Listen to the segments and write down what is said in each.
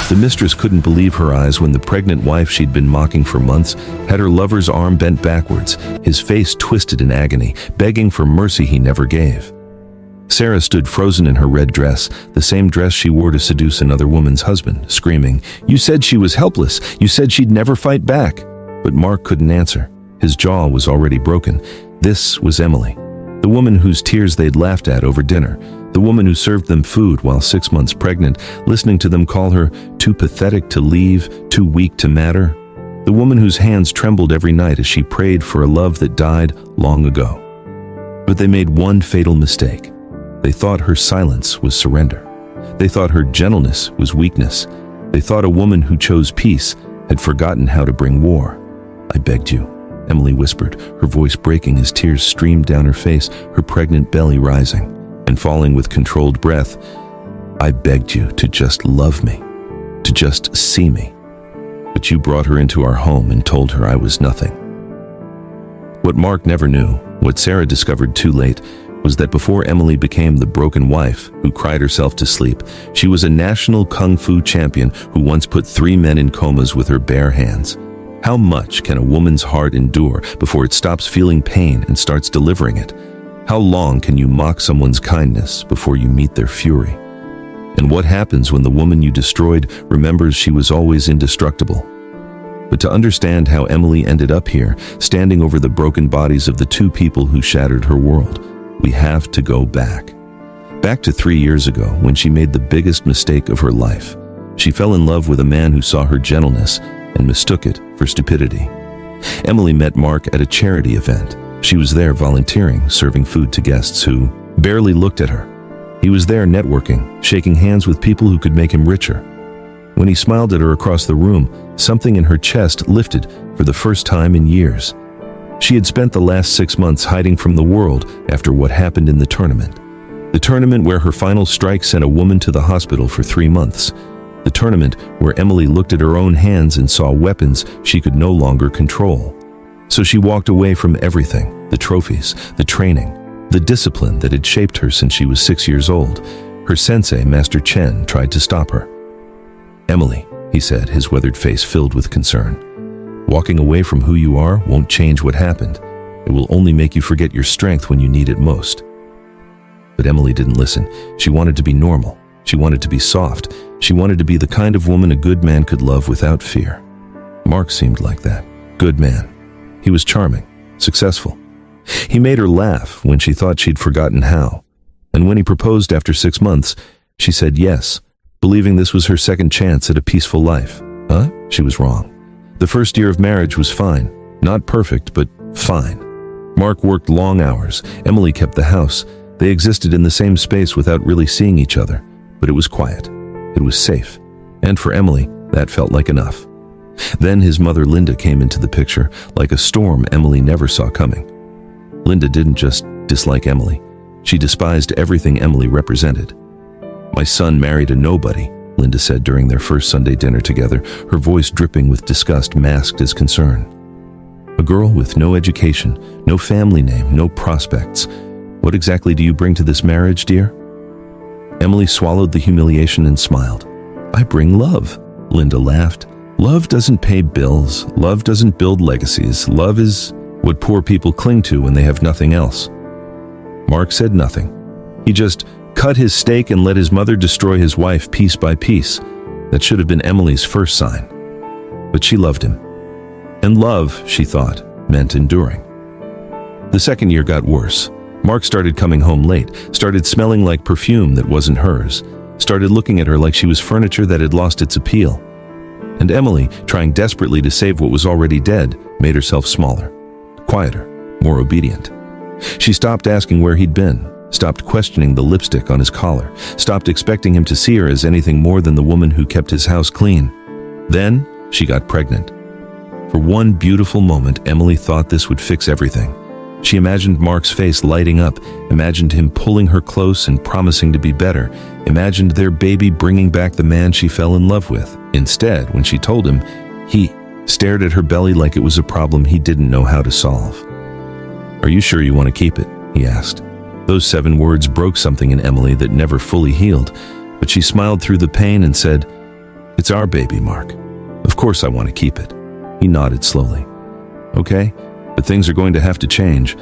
The mistress couldn't believe her eyes when the pregnant wife she'd been mocking for months had her lover's arm bent backwards, his face twisted in agony, begging for mercy he never gave. Sarah stood frozen in her red dress, the same dress she wore to seduce another woman's husband, screaming, "You said she was helpless. You said she'd never fight back." But Mark couldn't answer. His jaw was already broken. This was Emily, the woman whose tears they'd laughed at over dinner, the woman who served them food while 6 months pregnant, listening to them call her too pathetic to leave, too weak to matter, the woman whose hands trembled every night as she prayed for a love that died long ago. But they made one fatal mistake. They thought her silence was surrender. They thought her gentleness was weakness. They thought a woman who chose peace had forgotten how to bring war. "I begged you," Emily whispered, her voice breaking as tears streamed down her face, her pregnant belly rising and falling with controlled breath. "I begged you to just love me, to just see me. But you brought her into our home and told her I was nothing." What Mark never knew, what Sarah discovered too late, was that before Emily became the broken wife who cried herself to sleep, she was a national kung fu champion who once put 3 men in comas with her bare hands. How much can a woman's heart endure before it stops feeling pain and starts delivering it? How long can you mock someone's kindness before you meet their fury? And what happens when the woman you destroyed remembers she was always indestructible? But to understand how Emily ended up here, standing over the broken bodies of the 2 people who shattered her world, we have to go back. Back to 3 years ago, when she made the biggest mistake of her life. She fell in love with a man who saw her gentleness and mistook it for stupidity. Emily met Mark at a charity event. She was there volunteering, serving food to guests who barely looked at her. He was there networking, shaking hands with people who could make him richer. When he smiled at her across the room, something in her chest lifted for the first time in years. She had spent the last 6 months hiding from the world after what happened in the tournament. The tournament where her final strike sent a woman to the hospital for 3 months. The tournament where Emily looked at her own hands and saw weapons she could no longer control. So she walked away from everything, the trophies, the training, the discipline that had shaped her since she was 6 years old. Her sensei, Master Chen, tried to stop her. "Emily," he said, his weathered face filled with concern, "walking away from who you are won't change what happened. It will only make you forget your strength when you need it most." But Emily didn't listen. She wanted to be normal. She wanted to be soft. She wanted to be the kind of woman a good man could love without fear. Mark seemed like that. Good man. He was charming, successful. He made her laugh when she thought she'd forgotten how. And when he proposed after 6 months, she said yes, believing this was her second chance at a peaceful life. She was wrong. The first year of marriage was fine. Not perfect, but fine. Mark worked long hours. Emily kept the house. They existed in the same space without really seeing each other. But it was quiet. It was safe. And for Emily, that felt like enough. Then his mother Linda came into the picture, like a storm Emily never saw coming. Linda didn't just dislike Emily. She despised everything Emily represented. "My son married a nobody," Linda said during their first Sunday dinner together, her voice dripping with disgust masked as concern. "A girl with no education, no family name, no prospects. What exactly do you bring to this marriage, dear?" Emily swallowed the humiliation and smiled. "I bring love," Linda laughed. "Love doesn't pay bills. Love doesn't build legacies. Love is what poor people cling to when they have nothing else." Mark said nothing. He just cut his steak and let his mother destroy his wife piece by piece. That should have been Emily's first sign. But she loved him. And love, she thought, meant enduring. The second year got worse. Mark started coming home late, started smelling like perfume that wasn't hers, started looking at her like she was furniture that had lost its appeal. And Emily, trying desperately to save what was already dead, made herself smaller, quieter, more obedient. She stopped asking where he'd been, stopped questioning the lipstick on his collar, stopped expecting him to see her as anything more than the woman who kept his house clean. Then she got pregnant. For one beautiful moment, Emily thought this would fix everything. She imagined Mark's face lighting up, imagined him pulling her close and promising to be better, imagined their baby bringing back the man she fell in love with. Instead, when she told him, he stared at her belly like it was a problem he didn't know how to solve. "Are you sure you want to keep it?" he asked. Those 7 words broke something in Emily that never fully healed, but she smiled through the pain and said, It's our baby, Mark. Of course I want to keep it. He nodded slowly. Okay, but things are going to have to change.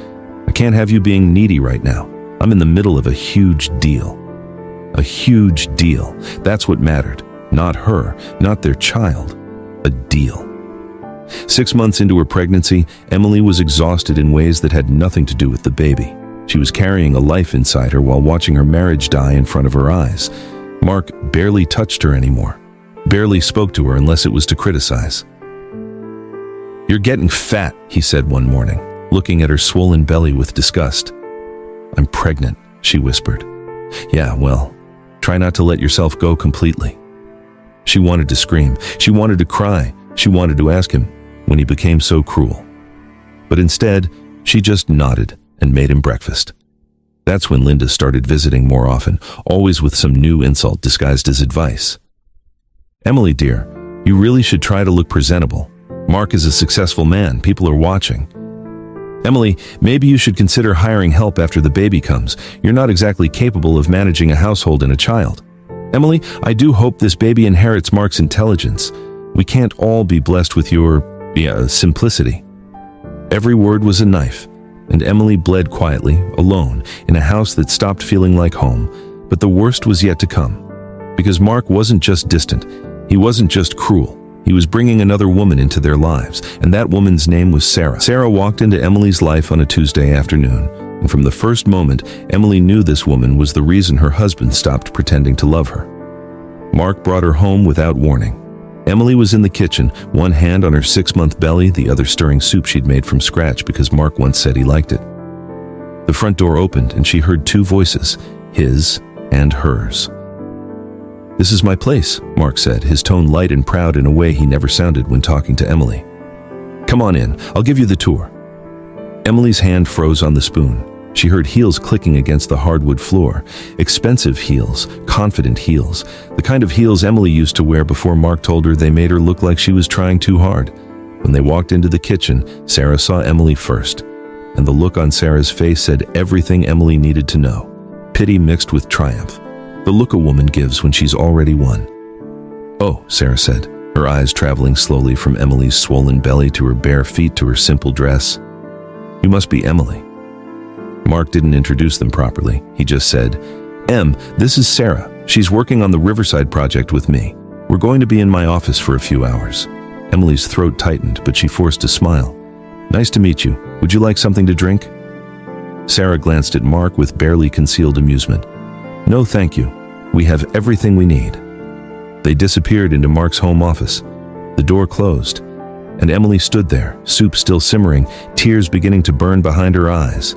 I can't have you being needy right now. I'm in the middle of a huge deal. A huge deal. That's what mattered. Not her, not their child. A deal. 6 months into her pregnancy, Emily was exhausted in ways that had nothing to do with the baby. She was carrying a life inside her while watching her marriage die in front of her eyes. Mark barely touched her anymore. Barely spoke to her unless it was to criticize. "You're getting fat," he said one morning, looking at her swollen belly with disgust. "I'm pregnant," she whispered. "Yeah, well, try not to let yourself go completely." She wanted to scream. She wanted to cry. She wanted to ask him when he became so cruel. But instead, she just nodded and made him breakfast. That's when Linda started visiting more often, always with some new insult disguised as advice. "Emily, dear, you really should try to look presentable. Mark is a successful man. People are watching. Emily, maybe you should consider hiring help after the baby comes. You're not exactly capable of managing a household and a child. Emily, I do hope this baby inherits Mark's intelligence. We can't all be blessed with your, simplicity." Every word was a knife, and Emily bled quietly, alone, in a house that stopped feeling like home. But the worst was yet to come. Because Mark wasn't just distant. He wasn't just cruel. He was bringing another woman into their lives, and that woman's name was Sarah. Sarah walked into Emily's life on a Tuesday afternoon, and from the first moment, Emily knew this woman was the reason her husband stopped pretending to love her. Mark brought her home without warning. Emily was in the kitchen, one hand on her 6-month belly, the other stirring soup she'd made from scratch because Mark once said he liked it. The front door opened, and she heard 2 voices, his and hers. "This is my place," Mark said, his tone light and proud in a way he never sounded when talking to Emily. "Come on in, I'll give you the tour." Emily's hand froze on the spoon. She heard heels clicking against the hardwood floor. Expensive heels, confident heels, the kind of heels Emily used to wear before Mark told her they made her look like she was trying too hard. When they walked into the kitchen, Sarah saw Emily first, and the look on Sarah's face said everything Emily needed to know. Pity mixed with triumph. The look a woman gives when she's already won. "Oh," Sarah said, her eyes traveling slowly from Emily's swollen belly to her bare feet to her simple dress. "You must be Emily." Mark didn't introduce them properly. He just said, "Em, this is Sarah. She's working on the Riverside project with me. We're going to be in my office for a few hours." Emily's throat tightened, but she forced a smile. "Nice to meet you. Would you like something to drink?" Sarah glanced at Mark with barely concealed amusement. "No, thank you. We have everything we need." They disappeared into Mark's home office. The door closed, and Emily stood there, soup still simmering, tears beginning to burn behind her eyes.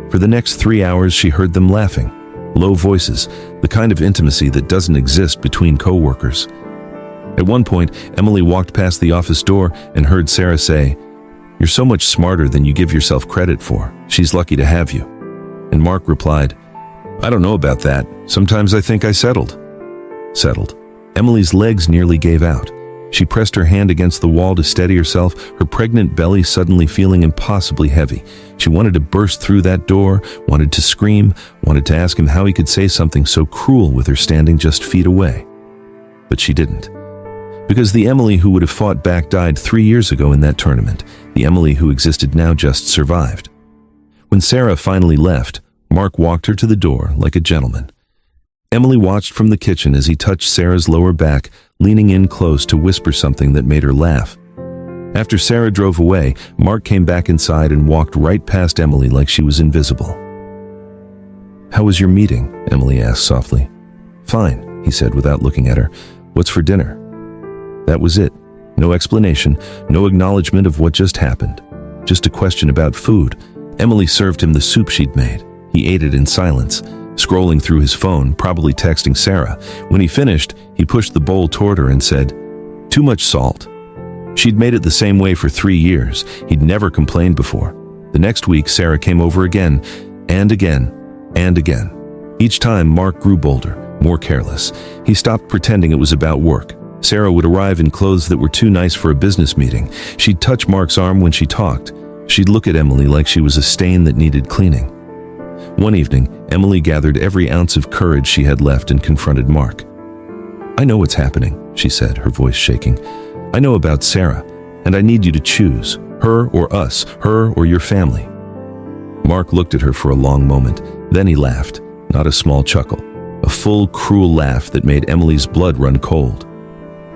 For the next 3 hours, she heard them laughing. Low voices, the kind of intimacy that doesn't exist between co-workers. At one point, Emily walked past the office door and heard Sarah say, "You're so much smarter than you give yourself credit for. She's lucky to have you." And Mark replied, "I don't know about that. Sometimes I think I settled." Settled. Emily's legs nearly gave out. She pressed her hand against the wall to steady herself, her pregnant belly suddenly feeling impossibly heavy. She wanted to burst through that door, wanted to scream, wanted to ask him how he could say something so cruel with her standing just feet away. But she didn't. Because the Emily who would have fought back died 3 years ago in that tournament. The Emily who existed now just survived. When Sarah finally left, Mark walked her to the door like a gentleman. Emily watched from the kitchen as he touched Sarah's lower back, leaning in close to whisper something that made her laugh. After Sarah drove away, Mark came back inside and walked right past Emily like she was invisible. "How was your meeting?" Emily asked softly. "Fine," he said without looking at her. "What's for dinner?" That was it. No explanation, no acknowledgement of what just happened. Just a question about food. Emily served him the soup she'd made. He ate it in silence, scrolling through his phone, probably texting Sarah. When he finished, he pushed the bowl toward her and said, "Too much salt." She'd made it the same way for 3 years. He'd never complained before. The next week, Sarah came over again, and again, and again. Each time, Mark grew bolder, more careless. He stopped pretending it was about work. Sarah would arrive in clothes that were too nice for a business meeting. She'd touch Mark's arm when she talked. She'd look at Emily like she was a stain that needed cleaning. One evening, Emily gathered every ounce of courage she had left and confronted Mark. "I know what's happening," she said, her voice shaking. "I know about Sarah, and I need you to choose, her or us, her or your family." Mark looked at her for a long moment. Then he laughed, not a small chuckle, a full, cruel laugh that made Emily's blood run cold.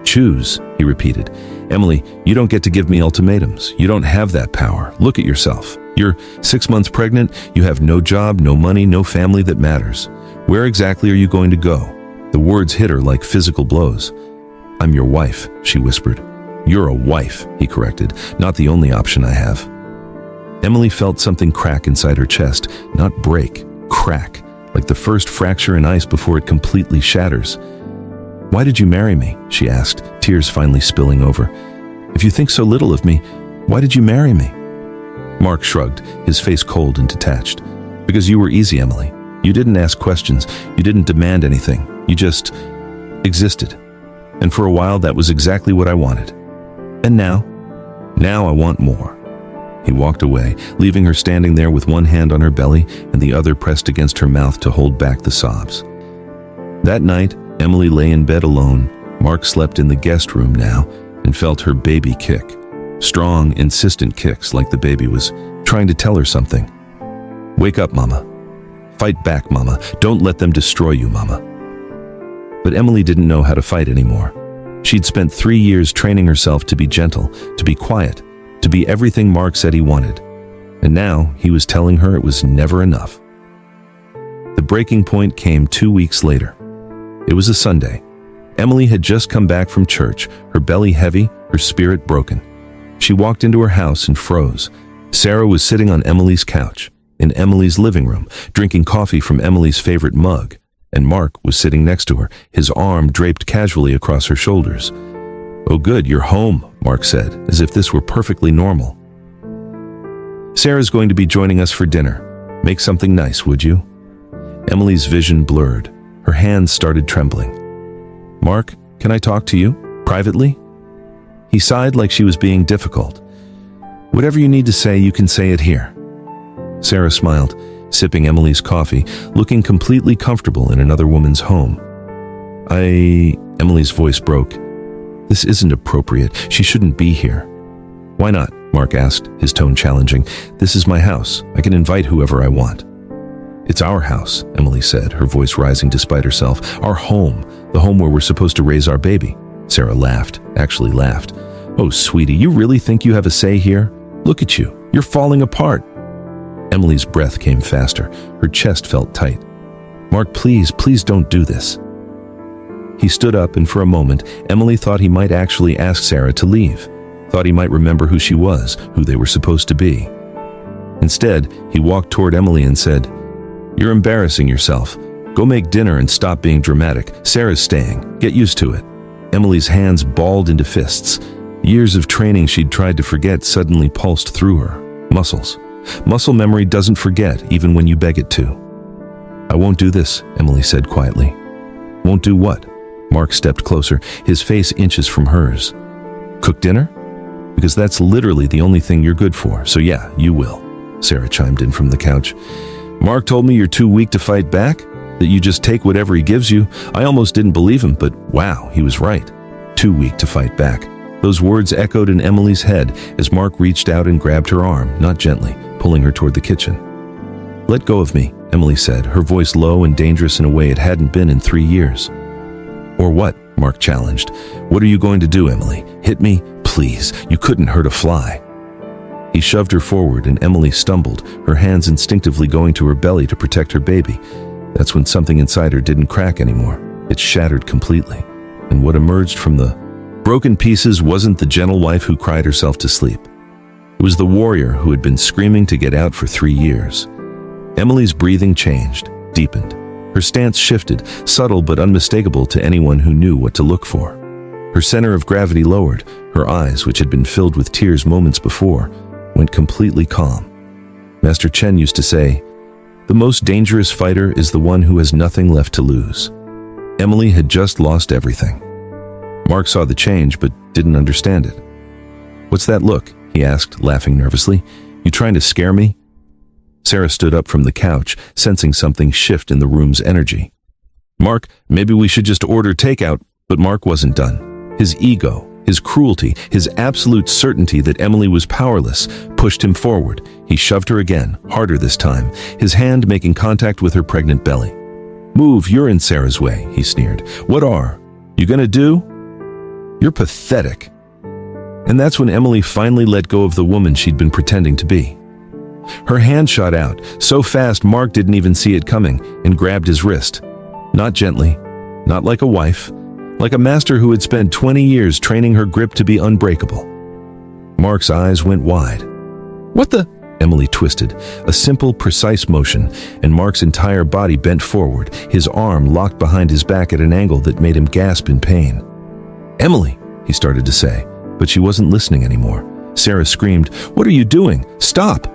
"Choose," he repeated. "Emily, you don't get to give me ultimatums. You don't have that power. Look at yourself. You're 6 months pregnant, you have no job, no money, no family that matters. Where exactly are you going to go?" The words hit her like physical blows. "I'm your wife," she whispered. "You're a wife," he corrected, "not the only option I have." Emily felt something crack inside her chest, not break, crack, like the first fracture in ice before it completely shatters. "Why did you marry me?" she asked, tears finally spilling over. "If you think so little of me, why did you marry me?" Mark shrugged, his face cold and detached. "Because you were easy, Emily. You didn't ask questions, you didn't demand anything, you just existed. And for a while that was exactly what I wanted. And now I want more." He walked away, leaving her standing there with one hand on her belly and the other pressed against her mouth to hold back the sobs. That night, Emily lay in bed alone. Mark slept in the guest room now and felt her baby kick. Strong, insistent kicks like the baby was trying to tell her something. "Wake up, Mama. Fight back, Mama. Don't let them destroy you, Mama." But Emily didn't know how to fight anymore. She'd spent 3 years training herself to be gentle, to be quiet, to be everything Mark said he wanted. And now he was telling her it was never enough. The breaking point came 2 weeks later. It was a Sunday. Emily had just come back from church, her belly heavy, her spirit broken. She walked into her house and froze. Sarah was sitting on Emily's couch, in Emily's living room, drinking coffee from Emily's favorite mug, and Mark was sitting next to her, his arm draped casually across her shoulders. "Oh good, you're home," Mark said, as if this were perfectly normal. "Sarah's going to be joining us for dinner. Make something nice, would you?" Emily's vision blurred. Her hands started trembling. "Mark, can I talk to you? Privately?" He sighed like she was being difficult. "Whatever you need to say, you can say it here." Sarah smiled, sipping Emily's coffee, looking completely comfortable in another woman's home. Emily's voice broke. "This isn't appropriate. She shouldn't be here." "Why not?" Mark asked, his tone challenging. "This is my house. I can invite whoever I want." "It's our house," Emily said, her voice rising despite herself. "Our home, the home where we're supposed to raise our baby." Sarah laughed, actually laughed. "Oh, sweetie, you really think you have a say here? Look at you. You're falling apart." Emily's breath came faster. Her chest felt tight. "Mark, please don't do this." He stood up, and for a moment, Emily thought he might actually ask Sarah to leave, thought he might remember who she was, who they were supposed to be. Instead, he walked toward Emily and said, "You're embarrassing yourself. Go make dinner and stop being dramatic. Sarah's staying. Get used to it." Emily's hands balled into fists. Years of training she'd tried to forget suddenly pulsed through her. Muscles. Muscle memory doesn't forget, even when you beg it to. "I won't do this," Emily said quietly. "Won't do what?" Mark stepped closer, his face inches from hers. "Cook dinner? Because that's literally the only thing you're good for, so yeah, you will," Sarah chimed in from the couch. "Mark told me you're too weak to fight back, that you just take whatever he gives you. I almost didn't believe him, but wow, he was right. Too weak to fight back." Those words echoed in Emily's head as Mark reached out and grabbed her arm, not gently, pulling her toward the kitchen. "Let go of me," Emily said, her voice low and dangerous in a way it hadn't been in 3 years. "Or what?" Mark challenged. "What are you going to do, Emily? Hit me? Please, you couldn't hurt a fly." He shoved her forward and Emily stumbled, her hands instinctively going to her belly to protect her baby. That's when something inside her didn't crack anymore. It shattered completely. And what emerged from the broken pieces wasn't the gentle wife who cried herself to sleep. It was the warrior who had been screaming to get out for 3 years. Emily's breathing changed, deepened. Her stance shifted, subtle but unmistakable to anyone who knew what to look for. Her center of gravity lowered, her eyes, which had been filled with tears moments before, went completely calm. Master Chen used to say, "The most dangerous fighter is the one who has nothing left to lose." Emily had just lost everything. Mark saw the change but didn't understand it. "What's that look?" he asked, laughing nervously. "You trying to scare me?" Sarah stood up from the couch, sensing something shift in the room's energy. "Mark, maybe we should just order takeout," but Mark wasn't done. His ego, his cruelty, his absolute certainty that Emily was powerless, pushed him forward. He shoved her again, harder this time, his hand making contact with her pregnant belly. "Move, you're in Sarah's way," he sneered. "What are you gonna do? You're pathetic." And that's when Emily finally let go of the woman she'd been pretending to be. Her hand shot out, so fast Mark didn't even see it coming, and grabbed his wrist. Not gently, not like a wife, like a master who had spent 20 years training her grip to be unbreakable. Mark's eyes went wide. "What the?" Emily twisted, a simple, precise motion, and Mark's entire body bent forward, his arm locked behind his back at an angle that made him gasp in pain. "Emily," he started to say, but she wasn't listening anymore. Sarah screamed, "What are you doing? Stop!"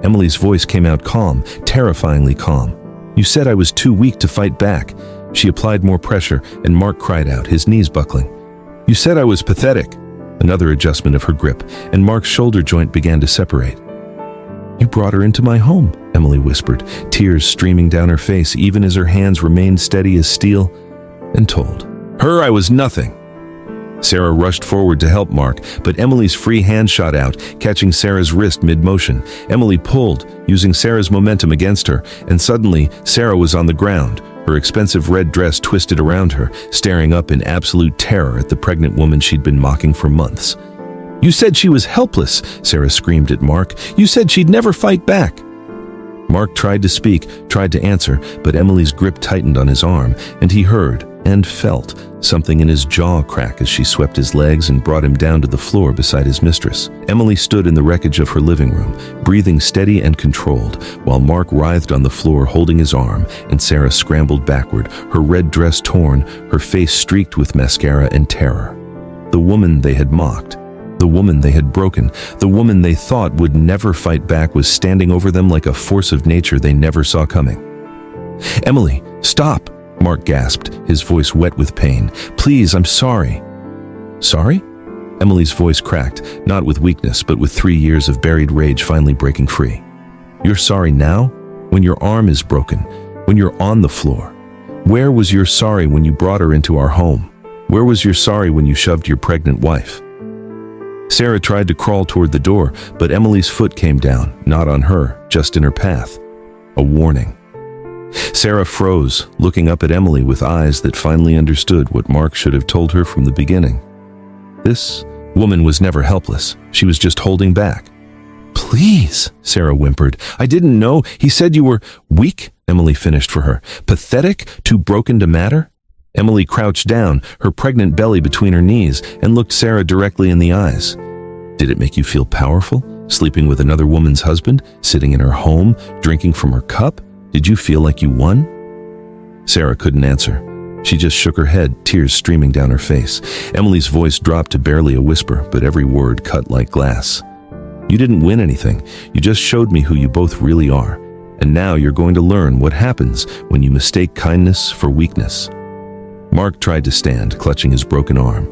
Emily's voice came out calm, terrifyingly calm. "You said I was too weak to fight back." She applied more pressure, and Mark cried out, his knees buckling. "You said I was pathetic." Another adjustment of her grip, and Mark's shoulder joint began to separate. "You brought her into my home," Emily whispered, tears streaming down her face even as her hands remained steady as steel, and told her I was nothing. Sarah rushed forward to help Mark, but Emily's free hand shot out, catching Sarah's wrist mid-motion. Emily pulled, using Sarah's momentum against her, and suddenly Sarah was on the ground, her expensive red dress twisted around her, staring up in absolute terror at the pregnant woman she'd been mocking for months. "You said she was helpless," Sarah screamed at Mark. "You said she'd never fight back." Mark tried to speak, tried to answer, but Emily's grip tightened on his arm, and he heard and felt something in his jaw crack as she swept his legs and brought him down to the floor beside his mistress. Emily stood in the wreckage of her living room, breathing steady and controlled, while Mark writhed on the floor holding his arm, and Sarah scrambled backward, her red dress torn, her face streaked with mascara and terror. The woman they had mocked, the woman they had broken, the woman they thought would never fight back was standing over them like a force of nature they never saw coming. "Emily, stop!" Mark gasped, his voice wet with pain. "Please, I'm sorry." "Sorry?" Emily's voice cracked, not with weakness, but with 3 years of buried rage finally breaking free. "You're sorry now? When your arm is broken? When you're on the floor? Where was your sorry when you brought her into our home? Where was your sorry when you shoved your pregnant wife?" Sarah tried to crawl toward the door, but Emily's foot came down, not on her, just in her path. A warning. Sarah froze, looking up at Emily with eyes that finally understood what Mark should have told her from the beginning. This woman was never helpless. She was just holding back. "Please," Sarah whimpered. "I didn't know. He said you were weak," Emily finished for her. "Pathetic? Too broken to matter?" Emily crouched down, her pregnant belly between her knees, and looked Sarah directly in the eyes. "Did it make you feel powerful? Sleeping with another woman's husband? Sitting in her home? Drinking from her cup? Did you feel like you won?" Sarah couldn't answer. She just shook her head, tears streaming down her face. Emily's voice dropped to barely a whisper, but every word cut like glass. "You didn't win anything. You just showed me who you both really are. And now you're going to learn what happens when you mistake kindness for weakness." Mark tried to stand, clutching his broken arm.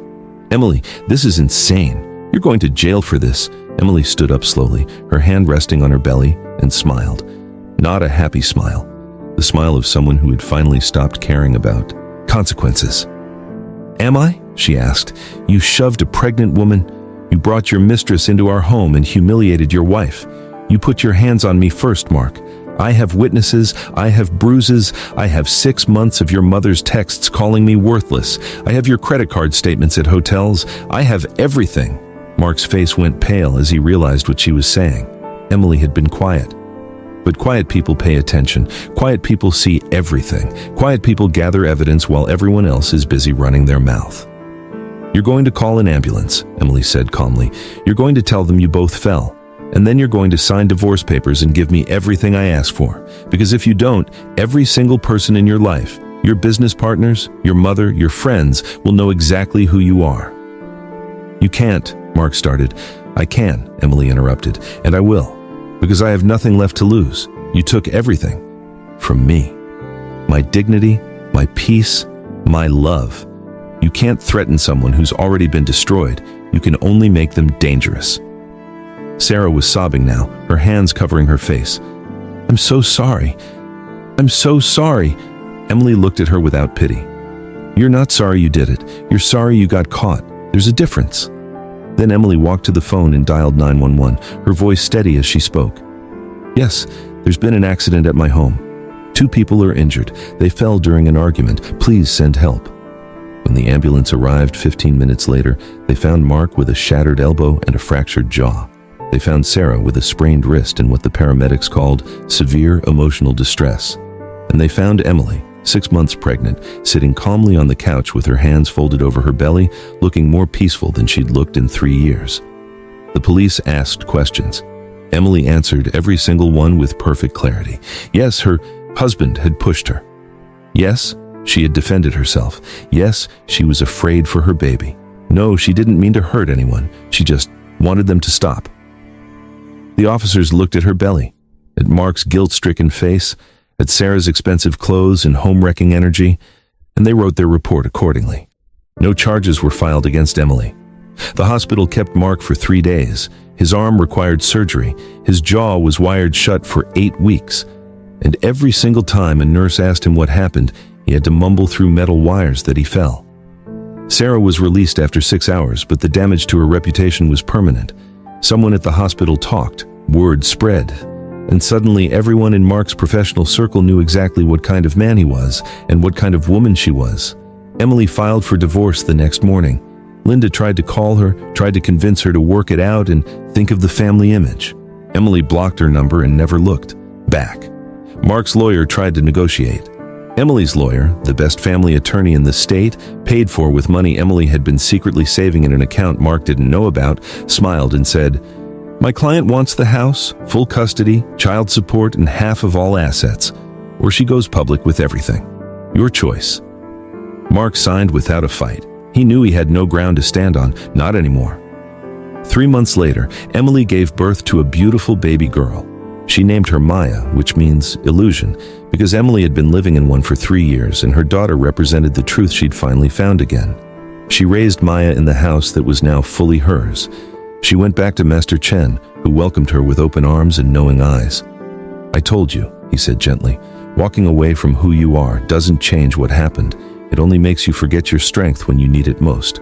"Emily, this is insane. You're going to jail for this." Emily stood up slowly, her hand resting on her belly, and smiled. Not a happy smile. The smile of someone who had finally stopped caring about consequences. "Am I?" she asked. "You shoved a pregnant woman. You brought your mistress into our home and humiliated your wife. You put your hands on me first, Mark. I have witnesses, I have bruises, I have 6 months of your mother's texts calling me worthless. I have your credit card statements at hotels. I have everything." Mark's face went pale as he realized what she was saying. Emily had been quiet. But quiet people pay attention. Quiet people see everything. Quiet people gather evidence while everyone else is busy running their mouth. "You're going to call an ambulance," Emily said calmly. "You're going to tell them you both fell. And then you're going to sign divorce papers and give me everything I ask for. Because if you don't, every single person in your life, your business partners, your mother, your friends, will know exactly who you are." "You can't," Mark started. "I can," Emily interrupted, "and I will. Because I have nothing left to lose. You took everything. From me. My dignity, my peace, my love. You can't threaten someone who's already been destroyed. You can only make them dangerous." Sarah was sobbing now, her hands covering her face. "I'm so sorry. I'm so sorry." Emily looked at her without pity. "You're not sorry you did it. You're sorry you got caught. There's a difference." Then Emily walked to the phone and dialed 911, her voice steady as she spoke. "Yes, there's been an accident at my home. 2 people are injured. They fell during an argument. Please send help." When the ambulance arrived 15 minutes later, they found Mark with a shattered elbow and a fractured jaw. They found Sarah with a sprained wrist and what the paramedics called severe emotional distress. And they found Emily, 6 months pregnant, sitting calmly on the couch with her hands folded over her belly, looking more peaceful than she'd looked in 3 years. The police asked questions. Emily answered every single one with perfect clarity. Yes, her husband had pushed her. Yes, she had defended herself. Yes, she was afraid for her baby. No, she didn't mean to hurt anyone. She just wanted them to stop. The officers looked at her belly, at Mark's guilt-stricken face, at Sarah's expensive clothes and home-wrecking energy, and they wrote their report accordingly. No charges were filed against Emily. The hospital kept Mark for 3 days. His arm required surgery. His jaw was wired shut for 8 weeks. And every single time a nurse asked him what happened, he had to mumble through metal wires that he fell. Sarah was released after 6 hours, but the damage to her reputation was permanent. Someone at the hospital talked, word spread, and suddenly everyone in Mark's professional circle knew exactly what kind of man he was and what kind of woman she was. Emily filed for divorce the next morning. Linda tried to call her, tried to convince her to work it out and think of the family image. Emily blocked her number and never looked back. Mark's lawyer tried to negotiate. Emily's lawyer, the best family attorney in the state, paid for with money Emily had been secretly saving in an account Mark didn't know about, smiled and said, "My client wants the house, full custody, child support, and half of all assets, or she goes public with everything. Your choice." Mark signed without a fight. He knew he had no ground to stand on, not anymore. 3 months later, Emily gave birth to a beautiful baby girl. She named her Maya, which means illusion, because Emily had been living in one for 3 years and her daughter represented the truth she'd finally found again. She raised Maya in the house that was now fully hers. She went back to Master Chen, who welcomed her with open arms and knowing eyes. "I told you," he said gently, "walking away from who you are doesn't change what happened. It only makes you forget your strength when you need it most."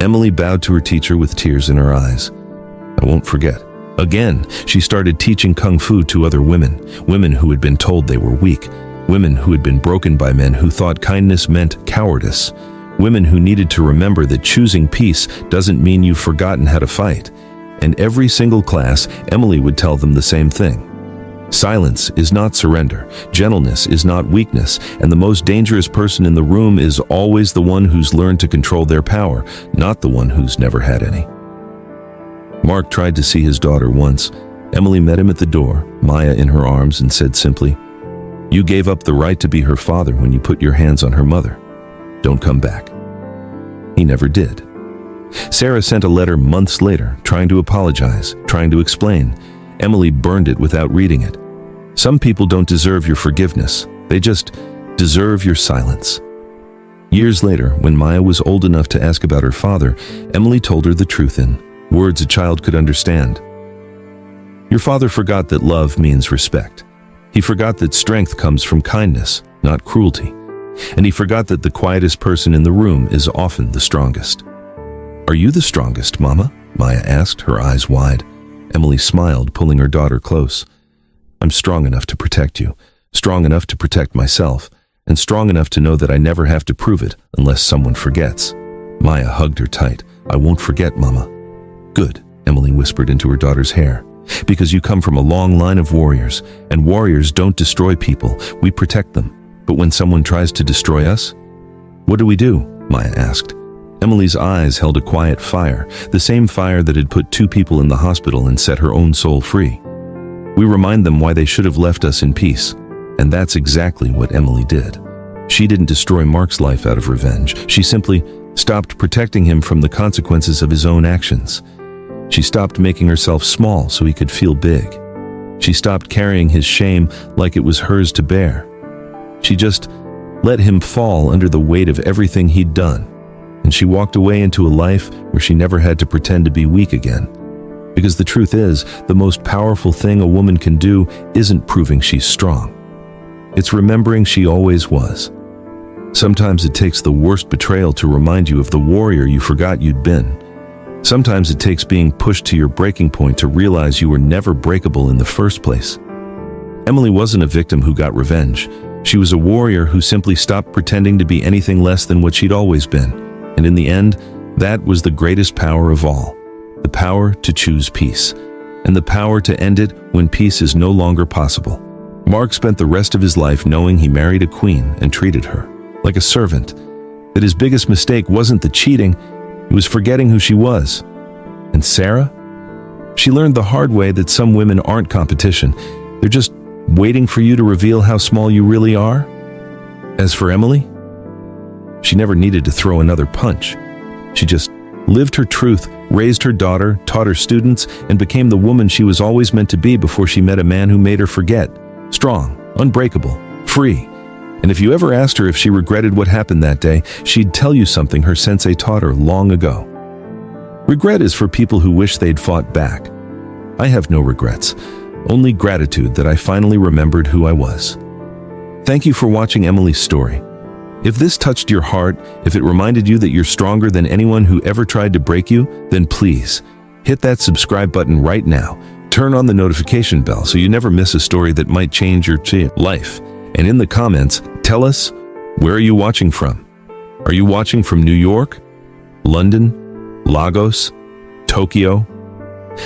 Emily bowed to her teacher with tears in her eyes. "I won't forget." Again, she started teaching kung fu to other women, women who had been told they were weak, women who had been broken by men who thought kindness meant cowardice, women who needed to remember that choosing peace doesn't mean you've forgotten how to fight. And every single class, Emily would tell them the same thing. Silence is not surrender, gentleness is not weakness, and the most dangerous person in the room is always the one who's learned to control their power, not the one who's never had any. Mark tried to see his daughter once. Emily met him at the door, Maya in her arms, and said simply, "You gave up the right to be her father when you put your hands on her mother. Don't come back." He never did. Sarah sent a letter months later, trying to apologize, trying to explain. Emily burned it without reading it. Some people don't deserve your forgiveness. They just deserve your silence. Years later, when Maya was old enough to ask about her father, Emily told her the truth in words a child could understand. "Your father forgot that love means respect. He forgot that strength comes from kindness, not cruelty. And he forgot that the quietest person in the room is often the strongest." "Are you the strongest, Mama?" Maya asked, her eyes wide. Emily smiled, pulling her daughter close. "I'm strong enough to protect you, strong enough to protect myself, and strong enough to know that I never have to prove it unless someone forgets." Maya hugged her tight. "I won't forget, Mama." "Good," Emily whispered into her daughter's hair, "because you come from a long line of warriors, and warriors don't destroy people, we protect them. But when someone tries to destroy us, what do?" Maya asked. Emily's eyes held a quiet fire, the same fire that had put 2 people in the hospital and set her own soul free. "We remind them why they should have left us in peace." And that's exactly what Emily did. She didn't destroy Mark's life out of revenge. She simply stopped protecting him from the consequences of his own actions. She stopped making herself small so he could feel big. She stopped carrying his shame like it was hers to bear. She just let him fall under the weight of everything he'd done. And she walked away into a life where she never had to pretend to be weak again. Because the truth is, the most powerful thing a woman can do isn't proving she's strong. It's remembering she always was. Sometimes it takes the worst betrayal to remind you of the warrior you forgot you'd been. Sometimes it takes being pushed to your breaking point to realize you were never breakable in the first place. Emily wasn't a victim who got revenge. She was a warrior who simply stopped pretending to be anything less than what she'd always been. And in the end, that was the greatest power of all. The power to choose peace. And the power to end it when peace is no longer possible. Mark spent the rest of his life knowing he married a queen and treated her like a servant. That his biggest mistake wasn't the cheating, it was forgetting who she was. And Sarah? She learned the hard way that some women aren't competition. They're just waiting for you to reveal how small you really are. As for Emily, she never needed to throw another punch. She just lived her truth, raised her daughter, taught her students, and became the woman she was always meant to be before she met a man who made her forget. Strong, unbreakable, free. And if you ever asked her if she regretted what happened that day, she'd tell you something her sensei taught her long ago. Regret is for people who wish they'd fought back. I have no regrets, only gratitude that I finally remembered who I was. Thank you for watching Emily's story. If this touched your heart, if it reminded you that you're stronger than anyone who ever tried to break you, then please, hit that subscribe button right now. Turn on the notification bell so you never miss a story that might change your life. And in the comments, tell us, where are you watching from? Are you watching from New York, London, Lagos, Tokyo?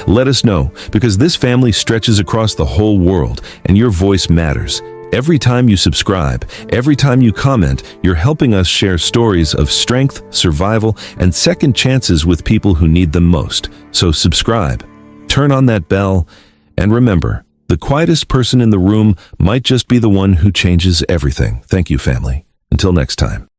Let us know, because this family stretches across the whole world, and your voice matters. Every time you subscribe, every time you comment, you're helping us share stories of strength, survival, and second chances with people who need them most. So subscribe, turn on that bell, and remember, the quietest person in the room might just be the one who changes everything. Thank you, family. Until next time.